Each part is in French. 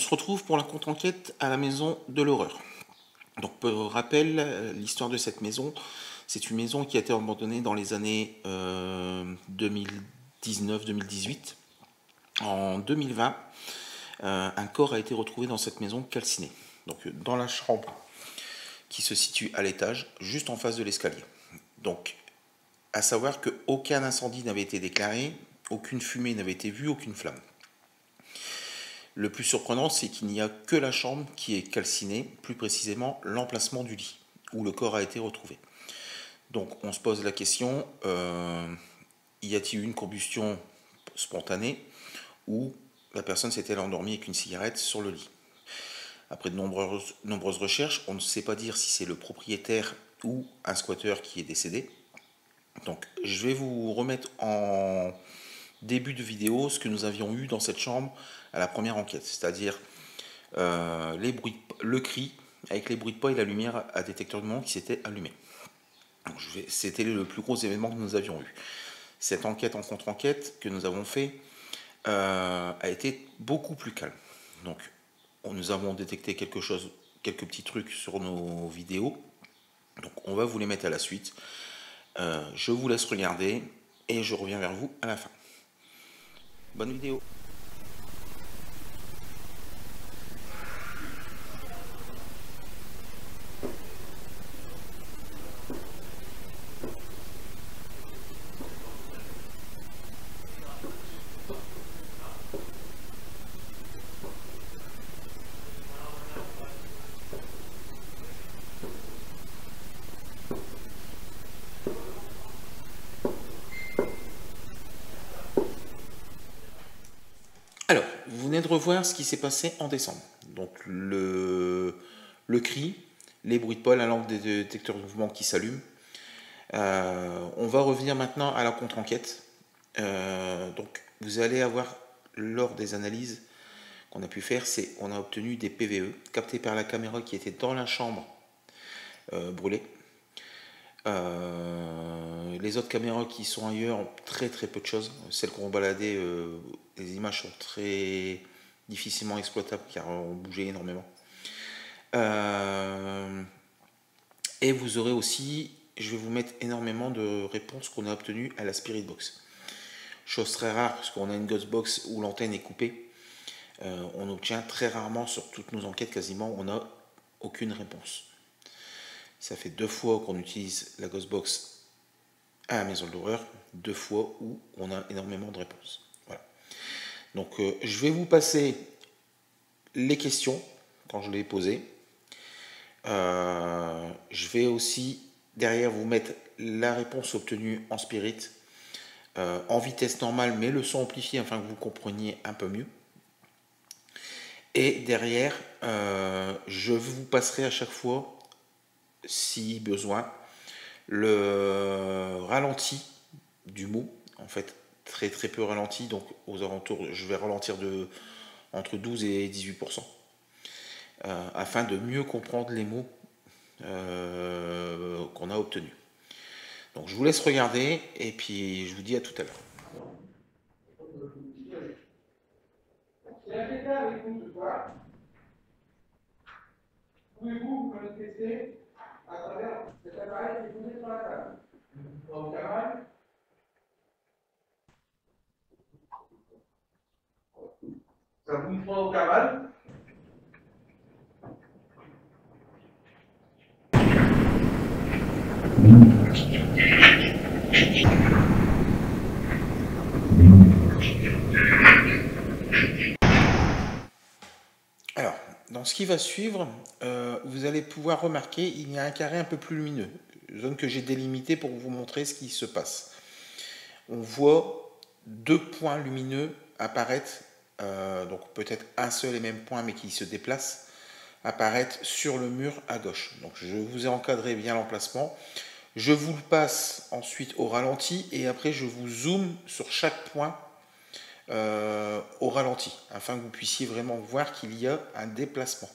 se retrouve pour la contre-enquête à la maison de l'horreur. Donc, pour rappel, l'histoire de cette maison, c'est une maison qui a été abandonnée dans les années 2019-2018. En 2020, un corps a été retrouvé dans cette maison calciné. Donc, dans la chambre qui se situe à l'étage, juste en face de l'escalier. Donc, à savoir qu'aucun incendie n'avait été déclaré, aucune fumée n'avait été vue, aucune flamme. Le plus surprenant, c'est qu'il n'y a que la chambre qui est calcinée, plus précisément l'emplacement du lit, où le corps a été retrouvé. Donc on se pose la question, y a-t-il eu une combustion spontanée, ou la personne s'est-elle endormie avec une cigarette sur le lit? Après de nombreuses recherches, on ne sait pas dire si c'est le propriétaire ou un squatteur qui est décédé. Donc je vais vous remettre en début de vidéo ce que nous avions eu dans cette chambre à la première enquête, c'est-à-dire le cri avec les bruits de pas et la lumière à détecteur de mouvement qui s'était allumé. C'était le plus gros événement que nous avions eu. Cette enquête en contre-enquête que nous avons fait a été beaucoup plus calme. Donc nous avons détecté quelques petits trucs sur nos vidéos. Donc on va vous les mettre à la suite. Je vous laisse regarder et je reviens vers vous à la fin. Bonne vidéo. Alors, vous venez de revoir ce qui s'est passé en décembre. Donc le cri, les bruits de pas, la lampe des détecteurs de mouvement qui s'allume. On va revenir maintenant à la contre-enquête. Donc vous allez avoir, lors des analyses qu'on a pu faire, on a obtenu des PVE captés par la caméra qui était dans la chambre brûlée. Les autres caméras qui sont ailleurs ont très peu de choses. Celles qu'on va balader, les images sont très difficilement exploitables car on bougeait énormément. Et vous aurez aussi, je vais vous mettre énormément de réponses qu'on a obtenues à la Spirit Box. Chose très rare parce qu'on a une Ghost Box où l'antenne est coupée. On obtient très rarement sur toutes nos enquêtes, quasiment on n'a aucune réponse. Ça fait 2 fois qu'on utilise la Ghost Box à la maison de l'horreur, 2 fois où on a énormément de réponses. Voilà. Donc je vais vous passer les questions quand je les ai posées. Je vais aussi derrière vous mettre la réponse obtenue en spirit, en vitesse normale, mais le son amplifié afin que vous compreniez un peu mieux. Et derrière, je vous passerai à chaque fois, si besoin, le ralenti du mot, en fait très peu ralenti, donc aux alentours, je vais ralentir entre 12 et 18%, afin de mieux comprendre les mots qu'on a obtenus. Donc je vous laisse regarder et puis je vous dis à tout à l'heure. Avec nous ce soir. Pouvez-vous manifester à travers cet appareil qui est posé sur la table? Au Kamal. Ça vous prend au Kamal? Alors, dans ce qui va suivre, vous allez pouvoir remarquer il y a un carré un peu plus lumineux, zone que j'ai délimitée pour vous montrer ce qui se passe. On voit 2 points lumineux apparaître, donc peut-être un seul et même point mais qui se déplace, apparaître sur le mur à gauche. Donc je vous ai encadré bien l'emplacement. Je vous le passe ensuite au ralenti et après je vous zoome sur chaque point au ralenti afin que vous puissiez vraiment voir qu'il y a un déplacement.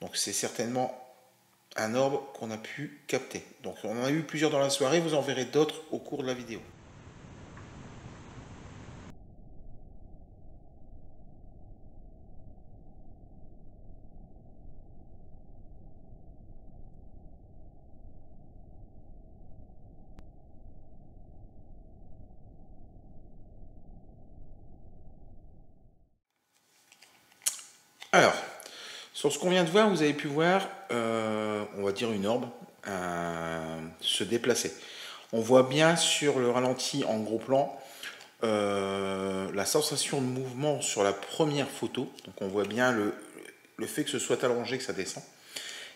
Donc c'est certainement un orbe qu'on a pu capter. Donc on en a eu plusieurs dans la soirée, vous en verrez d'autres au cours de la vidéo. Sur ce qu'on vient de voir, vous avez pu voir, on va dire une orbe se déplacer. On voit bien sur le ralenti en gros plan la sensation de mouvement sur la première photo. Donc on voit bien le fait que ce soit allongé, que ça descend.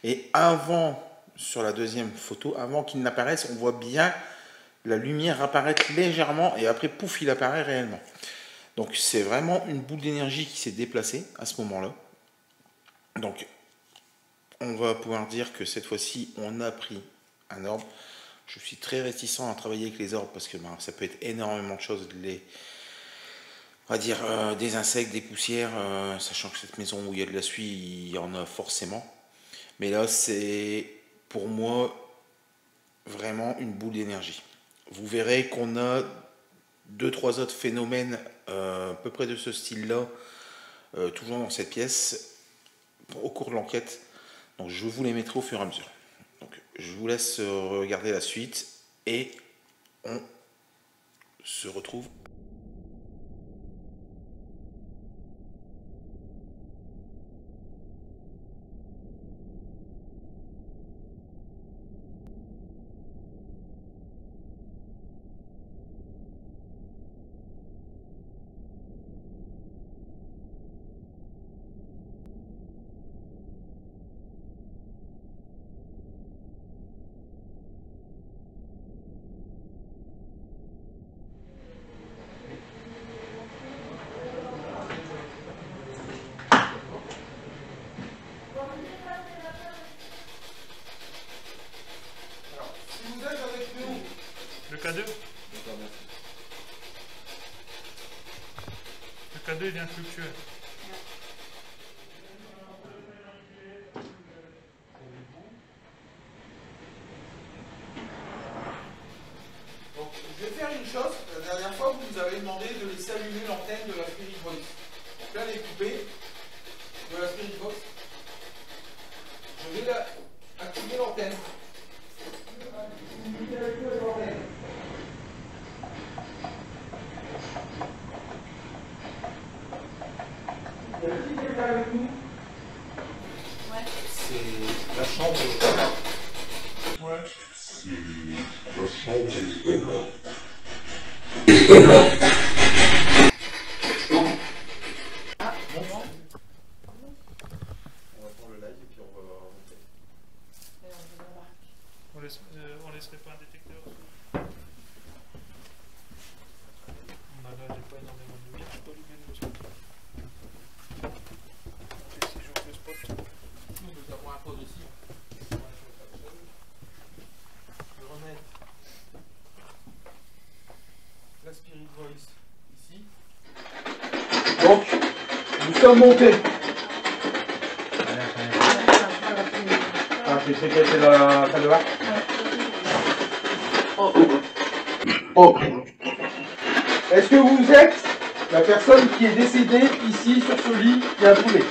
Et avant, sur la deuxième photo, avant qu'il n'apparaisse, on voit bien la lumière apparaître légèrement et après, pouf, il apparaît réellement. Donc c'est vraiment une boule d'énergie qui s'est déplacée à ce moment-là. Donc on va pouvoir dire que cette fois-ci, on a pris un orbe. Je suis très réticent à travailler avec les orbes parce que ça peut être énormément de choses. On va dire des insectes, des poussières, sachant que cette maison où il y a de la suie, il y en a forcément. Mais là, c'est pour moi vraiment une boule d'énergie. Vous verrez qu'on a 2-3 autres phénomènes à peu près de ce style-là, toujours dans cette pièce, au cours de l'enquête. Donc je vous les mettrai au fur et à mesure. Donc je vous laisse regarder la suite et on se retrouve. Le K2 Le K2 vient fluctuer. Donc, je vais faire une chose. La dernière fois, vous nous avez demandé de laisser allumer l'antenne de la Spirit Box. Donc là, elle est coupée de la Spirit Box. Je vais activer l'antenne. Avec nous. Ouais. C'est la chambre. Ouais. C'est la chambre. Ah, bon. On va prendre le live et puis on va remonter. On laisserait pas un détecteur. Bah là, j'ai pas énormément de lumière, je peux allumer le spot. Et si j'ouvre le spot, On peut avoir un pause aussi. Je vais remettre la Spirit Voice ici. Donc, nous sommes montés. Ah, c'est ce qui était la salle de bain. Oh. Est-ce que vous êtes la personne qui est décédée ici sur ce lit qui a brûlé?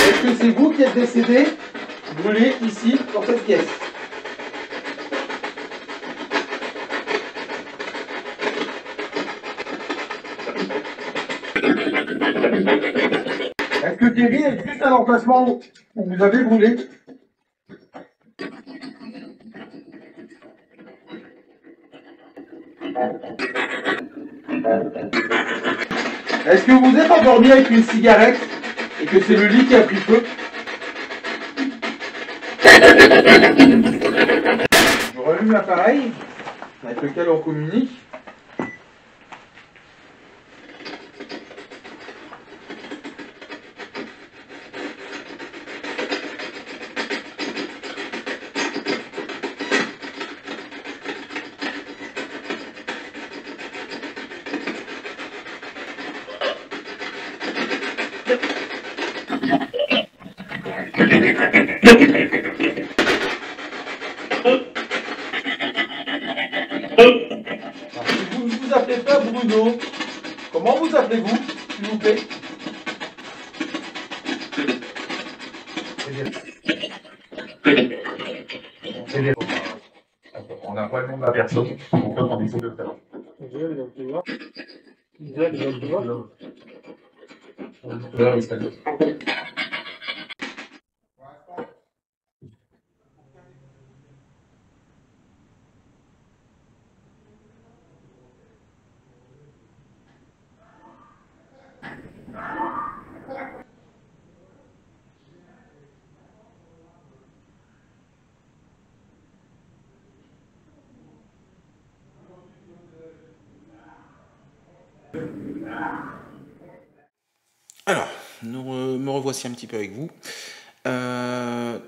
Est-ce que c'est vous qui êtes décédé, brûlé ici dans cette pièce? Est-ce que Thierry est juste à l'emplacement où vous avez brûlé? Est-ce que vous êtes endormi avec une cigarette et que c'est le lit qui a pris feu? Je rallume l'appareil avec lequel on communique. Si vous ne vous appelez pas Bruno, comment vous appelez-vous, s'il vous plaît? On n'a pas le nom de la personne, donc on essaie de le faire. Là, oui, c'est d'accord. Alors, me revoici un petit peu avec vous.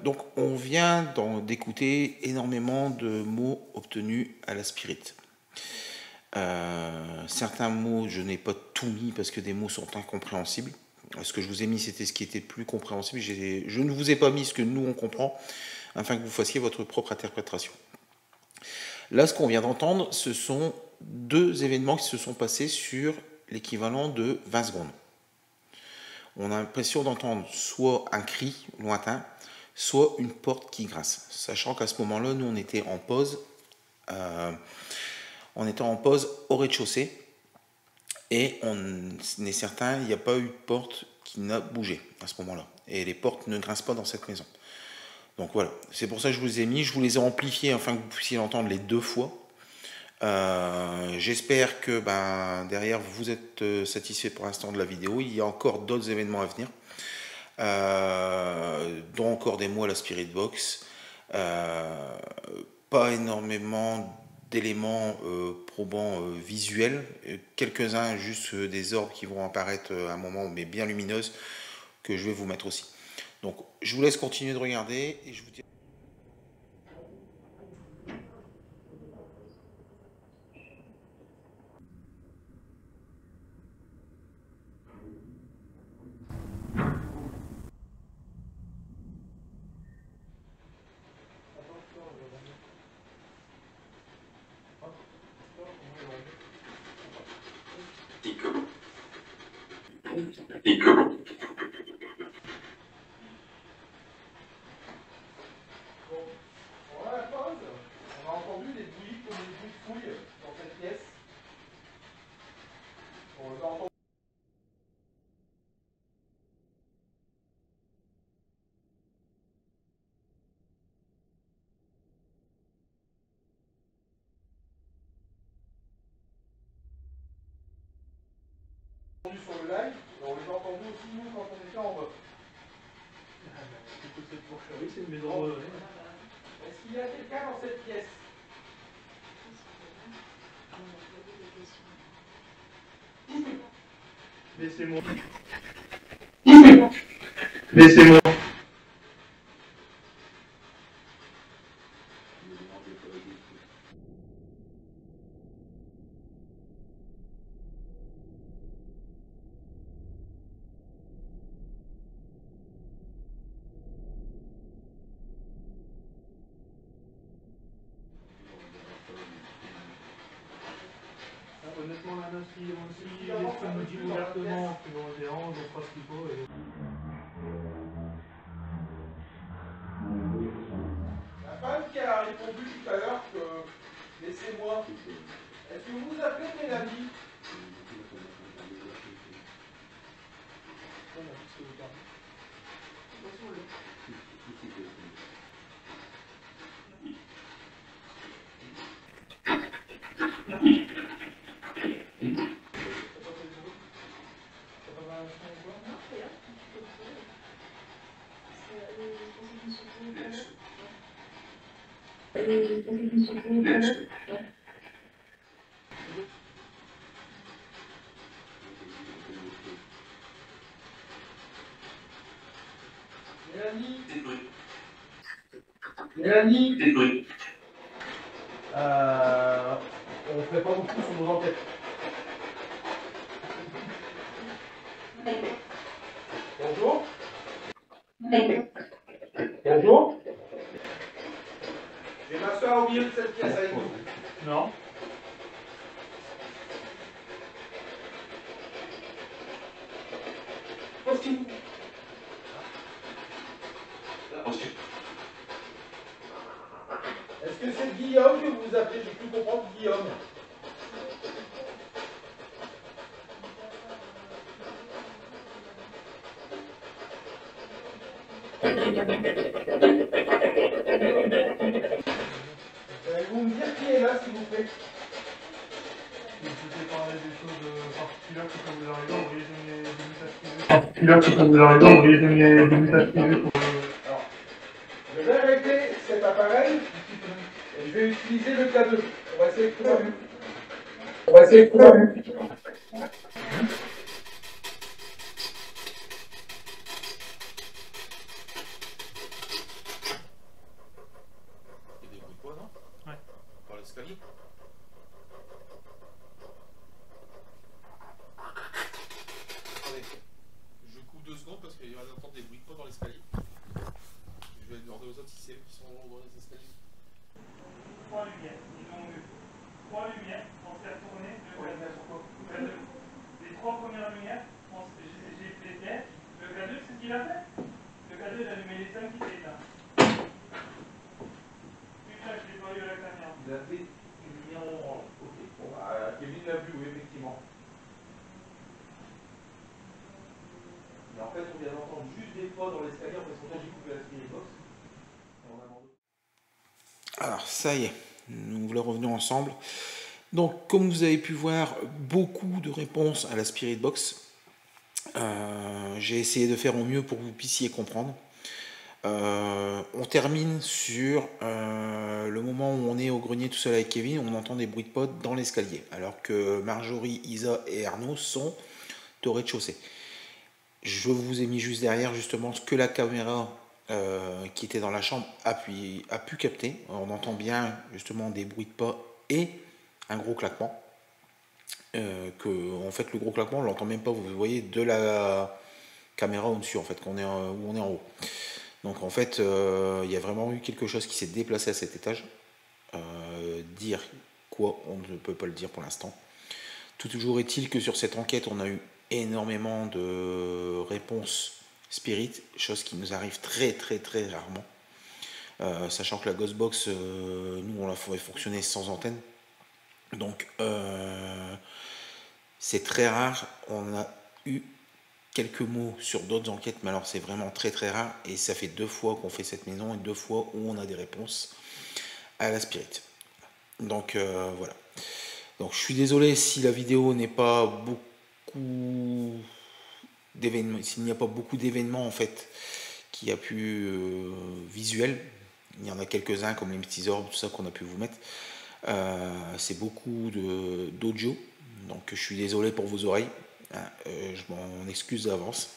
Donc, on vient d'écouter énormément de mots obtenus à la spirit. Certains mots, je n'ai pas tout mis parce que des mots sont incompréhensibles. Ce que je vous ai mis, c'était ce qui était plus compréhensible. Je ne vous ai pas mis ce que nous, on comprend, afin que vous fassiez votre propre interprétation. Là, ce qu'on vient d'entendre, ce sont deux événements qui se sont passés sur l'équivalent de 20 secondes. On a l'impression d'entendre soit un cri lointain, soit une porte qui grince. Sachant qu'à ce moment-là, nous, on était en pause. Au rez-de-chaussée. Et on est certain, il n'y a pas eu de porte qui n'a bougé à ce moment-là. Et les portes ne grincent pas dans cette maison. Donc voilà, c'est pour ça que je vous ai mis. Je vous les ai amplifiés afin que vous puissiez l'entendre les deux fois. J'espère que derrière vous êtes satisfait pour l'instant de la vidéo. Il y a encore d'autres événements à venir, dont encore des mots à la Spirit Box. Pas énormément d'éléments probants visuels, quelques-uns juste des orbes qui vont apparaître à un moment, mais bien lumineuses, que je vais vous mettre aussi. Donc je vous laisse continuer de regarder et je vous dis... On a la pause, on a entendu des bruits comme des bruits de fouille dans cette pièce. On les a entendus sur le live, et on les a entendus aussi nous quand on était en bas. C'est une maison. Est-ce qu'il y a quelqu'un dans cette pièce? Laissez-moi. Laissez-moi. Honnêtement, là, si les filles nous disent ouvertement qu'ils nous dérangent, on fera ce qu'il faut. La femme qui a répondu tout à l'heure que laissez-moi, est-ce que vous vous appelez Mélanie? Mélanie? Mélanie? On fait pas beaucoup sur nos enquêtes. Bonjour? Bonjour? Je vais m'asseoir au milieu de cette pièce avec vous. Non. Est-ce que c'est Guillaume que vous appelez? J'ai pu comprendre Guillaume. Vous me dire qui est là, s'il vous plaît? Je peux parler des choses particulières qui peuvent vous arriver, envoyer des messages privés. Particulière qui peut vous arriver, envoyer des messages privés pour Alors, je vais arrêter cet appareil et je vais utiliser le K2. On va essayer de trouver un. On va essayer de trouver un. Il y a des bruits de poids, non? Ouais. Par l'escalier. Attendez, je coupe 2 secondes parce qu'il y a d'entendre des bruits de poids dans l'escalier. Je vais demander aux autres si c'est qui sont dans les escaliers. 3 lumières, ils ont eu 3 lumières, on s'est retourné, les 3 premières lumières, j'ai fait bien. Le K2, c'est ce qu'il a fait. Le K2, il a allumé les 5 qui s'est éteint. Putain, je l'ai pas eu à la caméra. Il a fait une lumière orange. Ok. Bon, bah, Kevin l'a vu, oui, effectivement. Mais en fait, on vient d'entendre juste des pas dans l'escalier. En fait, c'est pour ça que j'ai coupé la spirit box. Et on a demandé. Alors, ça y est, nous voilà revenus ensemble. Donc, comme vous avez pu voir, beaucoup de réponses à la Spirit Box. J'ai essayé de faire au mieux pour que vous puissiez comprendre. On termine sur le moment où on est au grenier tout seul avec Kevin, on entend des bruits de potes dans l'escalier, alors que Marjorie, Isa et Arnaud sont au rez-de-chaussée. Je vous ai mis juste derrière justement ce que la caméra qui était dans la chambre a pu capter. On entend bien justement des bruits de pas et un gros claquement. En fait, le gros claquement, on l'entend même pas, vous voyez, de la caméra au-dessus, en fait, où on est en haut. Donc, en fait, il y a vraiment eu quelque chose qui s'est déplacé à cet étage. Dire quoi, on ne peut pas le dire pour l'instant. Toujours est-il que sur cette enquête, on a eu énormément de réponses spirit, chose qui nous arrive très très très rarement. Sachant que la Ghostbox, nous on la ferait fonctionner sans antenne. Donc c'est très rare. On a eu quelques mots sur d'autres enquêtes, mais alors c'est vraiment très très rare. Et ça fait 2 fois qu'on fait cette maison et 2 fois où on a des réponses à la spirit. Donc voilà. Donc je suis désolé si la vidéo n'est pas beaucoup d'événements, s'il n'y a pas beaucoup d'événements en fait qui a pu visuels. Il y en a quelques-uns comme les petits orbes, tout ça qu'on a pu vous mettre. C'est beaucoup d'audio, donc je suis désolé pour vos oreilles. Je m'en excuse d'avance.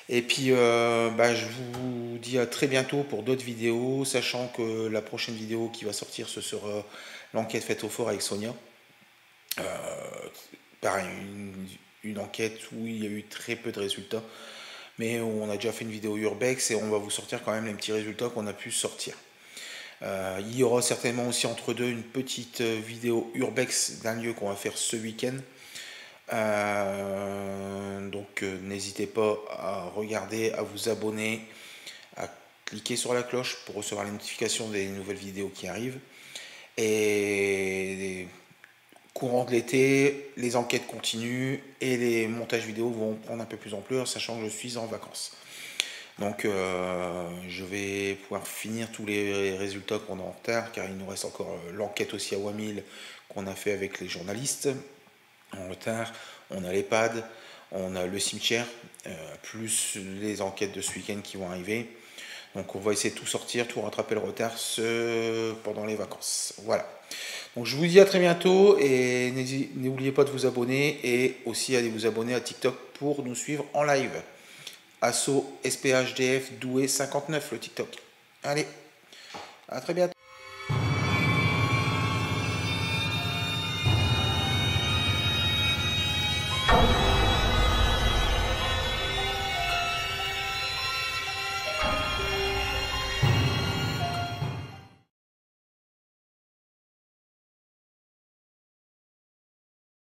Et puis je vous dis à très bientôt pour d'autres vidéos, sachant que la prochaine vidéo qui va sortir, ce sera l'enquête faite au fort avec Sonia. Pareil, une enquête où il y a eu très peu de résultats, mais où on a déjà fait une vidéo urbex et on va vous sortir quand même les petits résultats qu'on a pu sortir. Il y aura certainement aussi entre deux une petite vidéo urbex d'un lieu qu'on va faire ce week-end. Donc n'hésitez pas à regarder, à vous abonner, à cliquer sur la cloche pour recevoir les notifications des nouvelles vidéos qui arrivent. Et courant de l'été, les enquêtes continuent et les montages vidéo vont prendre un peu plus d'ampleur, sachant que je suis en vacances. Donc je vais pouvoir finir tous les résultats qu'on a en retard, car il nous reste encore l'enquête aussi à Wamil qu'on a fait avec les journalistes en retard. On a l'EHPAD, on a le cimetière, plus les enquêtes de ce week-end qui vont arriver. Donc on va essayer de tout sortir, tout rattraper le retard pendant les vacances. Voilà. Donc je vous dis à très bientôt et n'oubliez pas de vous abonner et aussi allez vous abonner à TikTok pour nous suivre en live. Asso SPHDF Douai 59 le TikTok. Allez, à très bientôt.